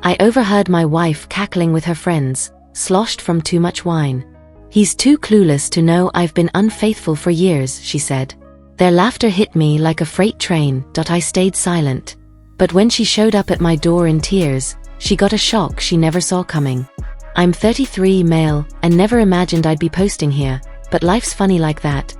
I overheard my wife cackling with her friends, sloshed from too much wine. "He's too clueless to know I've been unfaithful for years," she said. Their laughter hit me like a freight train. I stayed silent. But when she showed up at my door in tears, she got a shock she never saw coming. I'm 33, male, and never imagined I'd be posting here, but life's funny like that.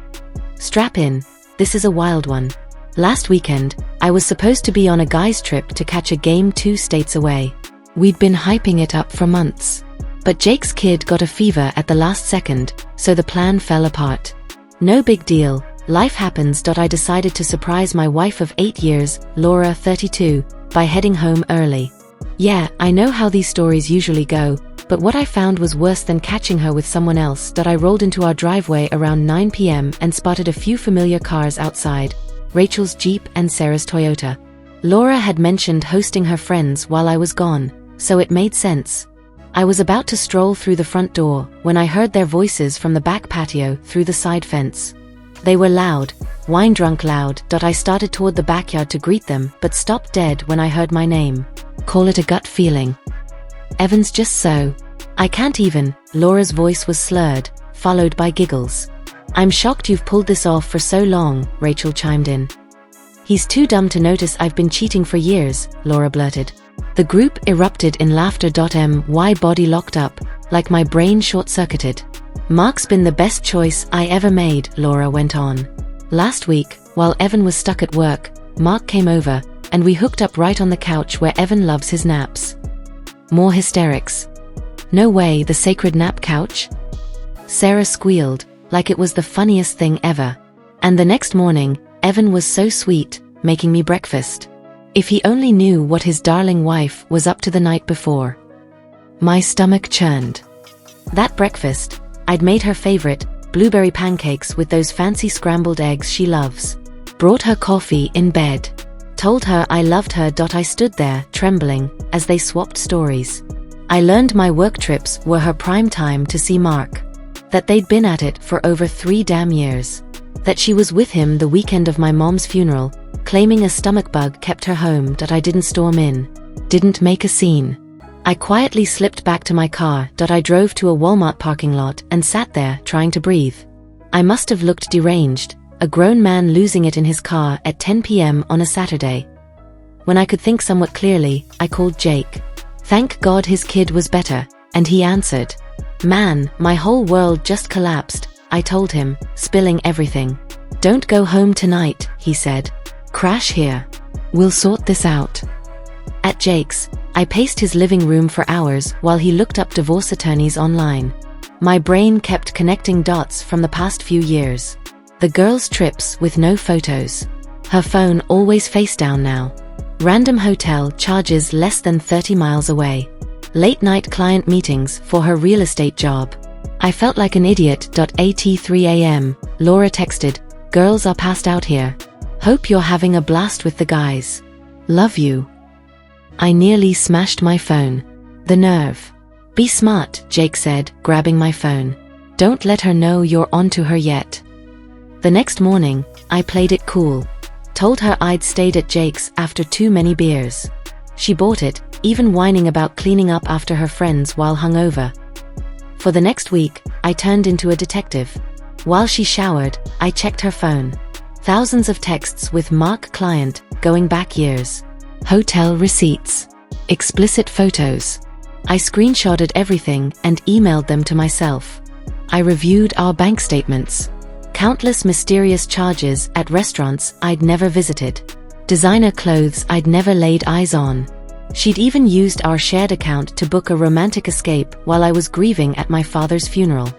Strap in, this is a wild one. Last weekend, I was supposed to be on a guy's trip to catch a game 2 states away. We'd been hyping it up for months. But Jake's kid got a fever at the last second, so the plan fell apart. No big deal, life happens. I decided to surprise my wife of 8 years, Laura 32, by heading home early. Yeah, I know how these stories usually go, but what I found was worse than catching her with someone else. I rolled into our driveway around 9 p.m. and spotted a few familiar cars outside, Rachel's Jeep and Sarah's Toyota. Laura had mentioned hosting her friends while I was gone, so it made sense. I was about to stroll through the front door when I heard their voices from the back patio through the side fence. They were loud, wine-drunk loud. I started toward the backyard to greet them, but stopped dead when I heard my name. Call it a gut feeling. Evans, just so. I can't even. Laura's voice was slurred, followed by giggles. I'm shocked you've pulled this off for so long, Rachel chimed in. He's too dumb to notice I've been cheating for years, Laura blurted. The group erupted in laughter. My body locked up, like my brain short-circuited. Mark's been the best choice I ever made, Laura went on. Last week, while Evan was stuck at work, Mark came over, and we hooked up right on the couch where Evan loves his naps. More hysterics. No way, the sacred nap couch? Sarah squealed, like it was the funniest thing ever. And the next morning, Evan was so sweet, making me breakfast. If he only knew what his darling wife was up to the night before. My stomach churned. That breakfast, I'd made her favorite, blueberry pancakes with those fancy scrambled eggs she loves. Brought her coffee in bed. Told her I loved her. I stood there, trembling, as they swapped stories. I learned my work trips were her prime time to see Mark. That they'd been at it for over 3 damn years. That she was with him the weekend of my mom's funeral, claiming a stomach bug kept her home. I didn't storm in. Didn't make a scene. I quietly slipped back to my car. I drove to a Walmart parking lot and sat there, trying to breathe. I must have looked deranged, a grown man losing it in his car at 10 p.m. on a Saturday. When I could think somewhat clearly, I called Jake. Thank God his kid was better, and he answered. Man, my whole world just collapsed, I told him, spilling everything. Don't go home tonight, he said. Crash here. We'll sort this out. At Jake's, I paced his living room for hours while he looked up divorce attorneys online. My brain kept connecting dots from the past few years. The girl's trips with no photos. Her phone always face down now. Random hotel charges less than 30 miles away. Late-night client meetings for her real estate job. I felt like an idiot. At 3 a.m., Laura texted, "Girls are passed out here. Hope you're having a blast with the guys. Love you." I nearly smashed my phone. The nerve. Be smart, Jake said, grabbing my phone. Don't let her know you're onto her yet. The next morning, I played it cool. Told her I'd stayed at Jake's after too many beers. She bought it, even whining about cleaning up after her friends while hungover. For the next week, I turned into a detective. While she showered, I checked her phone. Thousands of texts with Mark client, going back years. Hotel receipts. Explicit photos. I screenshotted everything and emailed them to myself. I reviewed our bank statements. Countless mysterious charges at restaurants I'd never visited. Designer clothes I'd never laid eyes on. She'd even used our shared account to book a romantic escape while I was grieving at my father's funeral.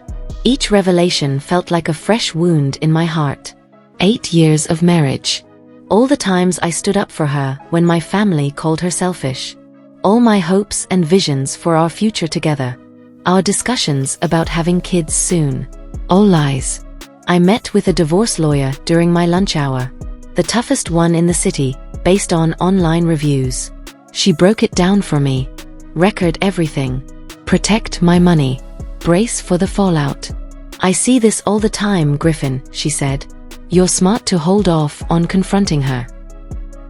Each revelation felt like a fresh wound in my heart. 8 years of marriage. All the times I stood up for her when my family called her selfish. All my hopes and visions for our future together. Our discussions about having kids soon. All lies. I met with a divorce lawyer during my lunch hour. The toughest one in the city, based on online reviews. She broke it down for me. Record everything. Protect my money. Brace for the fallout. I see this all the time, Griffin, she said. You're smart to hold off on confronting her.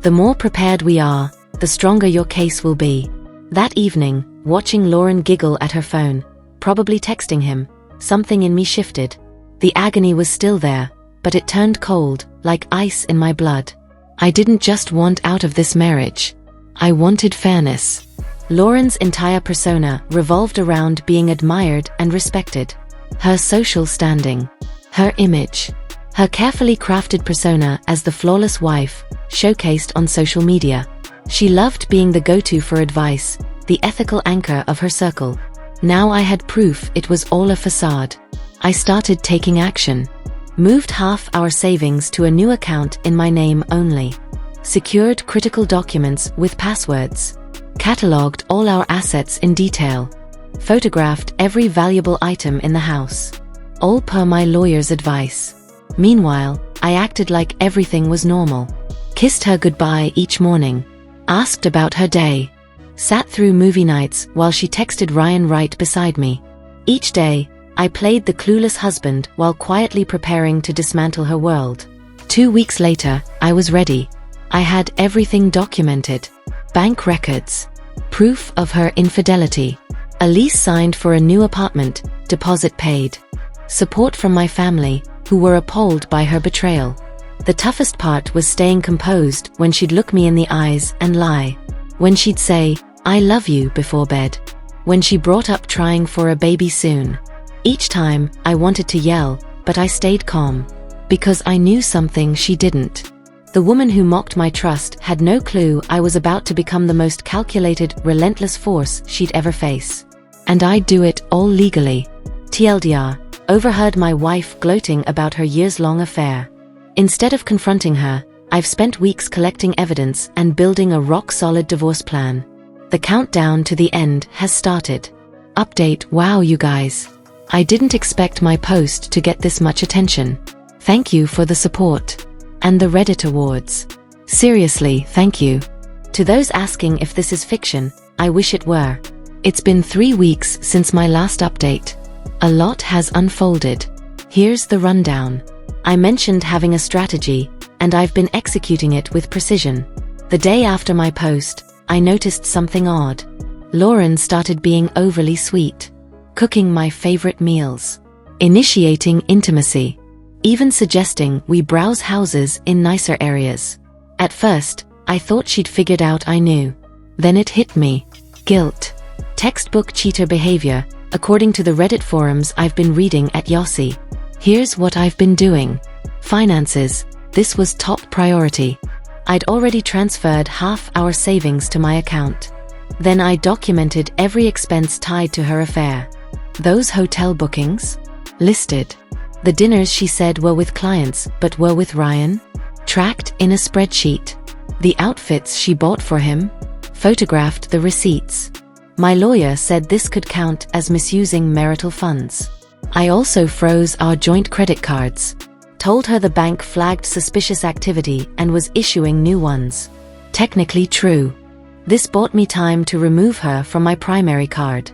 The more prepared we are, the stronger your case will be. That evening, watching Lauren giggle at her phone, probably texting him, something in me shifted. The agony was still there, but it turned cold, like ice in my blood. I didn't just want out of this marriage. I wanted fairness. Lauren's entire persona revolved around being admired and respected. Her social standing, her image, her carefully crafted persona as the flawless wife, showcased on social media. She loved being the go-to for advice, the ethical anchor of her circle. Now I had proof it was all a facade. I started taking action. Moved half our savings to a new account in my name only. Secured critical documents with passwords. Catalogued all our assets in detail. Photographed every valuable item in the house. All per my lawyer's advice. Meanwhile, I acted like everything was normal. Kissed her goodbye each morning. Asked about her day. Sat through movie nights while she texted Ryan right beside me. Each day, I played the clueless husband while quietly preparing to dismantle her world. 2 weeks later, I was ready. I had everything documented. Bank records. Proof of her infidelity. A lease signed for a new apartment, deposit paid. Support from my family, who were appalled by her betrayal. The toughest part was staying composed when she'd look me in the eyes and lie. When she'd say, "I love you," before bed. When she brought up trying for a baby soon. Each time, I wanted to yell, but I stayed calm. Because I knew something she didn't. The woman who mocked my trust had no clue I was about to become the most calculated, relentless force she'd ever face. And I'd do it all legally. TLDR, overheard my wife gloating about her years-long affair. Instead of confronting her, I've spent weeks collecting evidence and building a rock-solid divorce plan. The countdown to the end has started. Update: wow, you guys. I didn't expect my post to get this much attention. Thank you for the support. And the Reddit awards. Seriously, thank you. To those asking if this is fiction, I wish it were. It's been 3 weeks since my last update. A lot has unfolded. Here's the rundown. I mentioned having a strategy, and I've been executing it with precision. The day after my post, I noticed something odd. Lauren started being overly sweet. Cooking my favorite meals. Initiating intimacy. Even suggesting we browse houses in nicer areas. At first, I thought she'd figured out I knew. Then it hit me. Guilt. Textbook cheater behavior, according to the Reddit forums I've been reading at Yossi. Here's what I've been doing. Finances. This was top priority. I'd already transferred half our savings to my account. Then I documented every expense tied to her affair. Those hotel bookings? Listed. The dinners she said were with clients, but were with Ryan? Tracked in a spreadsheet. The outfits she bought for him? Photographed the receipts. My lawyer said this could count as misusing marital funds. I also froze our joint credit cards. Told her the bank flagged suspicious activity and was issuing new ones. Technically true. This bought me time to remove her from my primary card.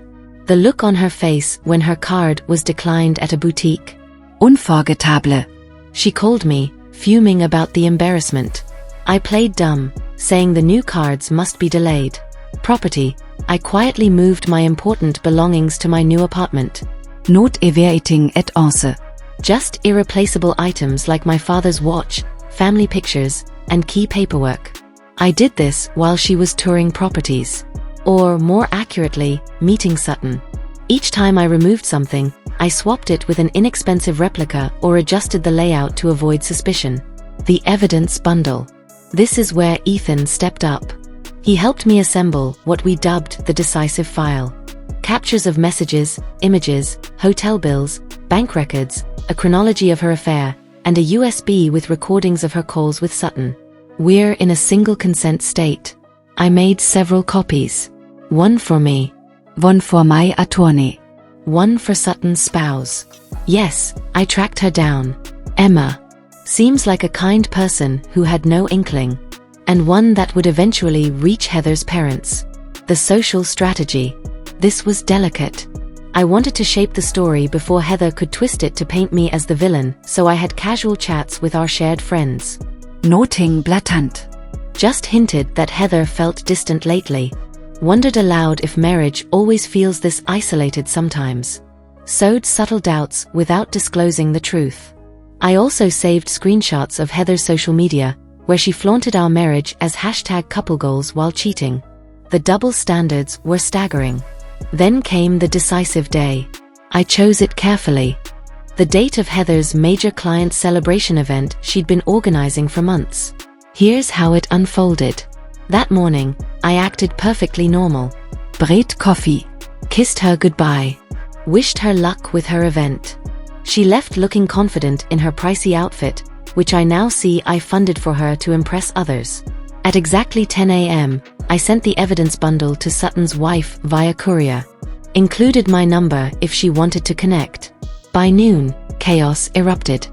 The look on her face when her card was declined at a boutique. Unforgettable. She called me, fuming about the embarrassment. I played dumb, saying the new cards must be delayed. Property. I quietly moved my important belongings to my new apartment. Not evaluating at answer. Just irreplaceable items like my father's watch, family pictures, and key paperwork. I did this while she was touring properties. Or, more accurately, meeting Sutton. Each time I removed something, I swapped it with an inexpensive replica or adjusted the layout to avoid suspicion. The evidence bundle. This is where Ethan stepped up. He helped me assemble what we dubbed the decisive file. Captures of messages, images, hotel bills, bank records, a chronology of her affair, and a USB with recordings of her calls with Sutton. We're in a single consent state. I made several copies. One for me. One for my attorney. One for Sutton's spouse. Yes, I tracked her down. Emma. Seems like a kind person who had no inkling. And one that would eventually reach Heather's parents. The social strategy. This was delicate. I wanted to shape the story before Heather could twist it to paint me as the villain, so I had casual chats with our shared friends. Nothing blatant. Just hinted that Heather felt distant lately. Wondered aloud if marriage always feels this isolated sometimes. Sowed subtle doubts without disclosing the truth. I also saved screenshots of Heather's social media, where she flaunted our marriage as #couplegoals while cheating. The double standards were staggering. Then came the decisive day. I chose it carefully. The date of Heather's major client celebration event she'd been organizing for months. Here's how it unfolded. That morning, I acted perfectly normal. Brewed coffee. Kissed her goodbye. Wished her luck with her event. She left looking confident in her pricey outfit, which I now see I funded for her to impress others. At exactly 10 a.m., I sent the evidence bundle to Sutton's wife via courier. Included my number if she wanted to connect. By noon, chaos erupted.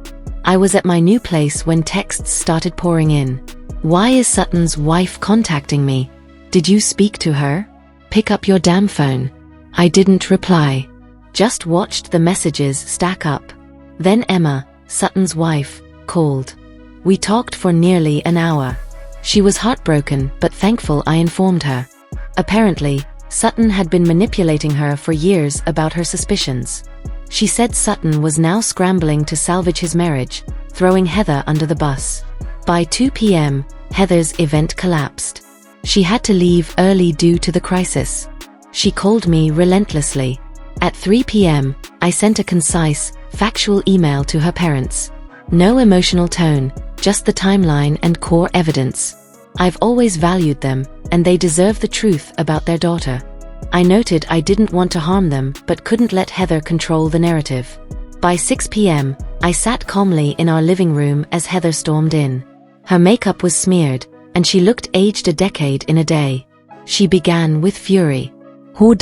I was at my new place when texts started pouring in. Why is Sutton's wife contacting me? Did you speak to her? Pick up your damn phone. I didn't reply. Just watched the messages stack up. Then Emma, Sutton's wife, called. We talked for nearly an hour. She was heartbroken but thankful I informed her. Apparently, Sutton had been manipulating her for years about her suspicions. She said Sutton was now scrambling to salvage his marriage, throwing Heather under the bus. By 2 p.m., Heather's event collapsed. She had to leave early due to the crisis. She called me relentlessly. At 3 p.m., I sent a concise, factual email to her parents. No emotional tone, just the timeline and core evidence. I've always valued them, and they deserve the truth about their daughter. I noted I didn't want to harm them but couldn't let Heather control the narrative. By 6 p.m., I sat calmly in our living room as Heather stormed in. Her makeup was smeared, and she looked aged a decade in a day. She began with fury. Hoe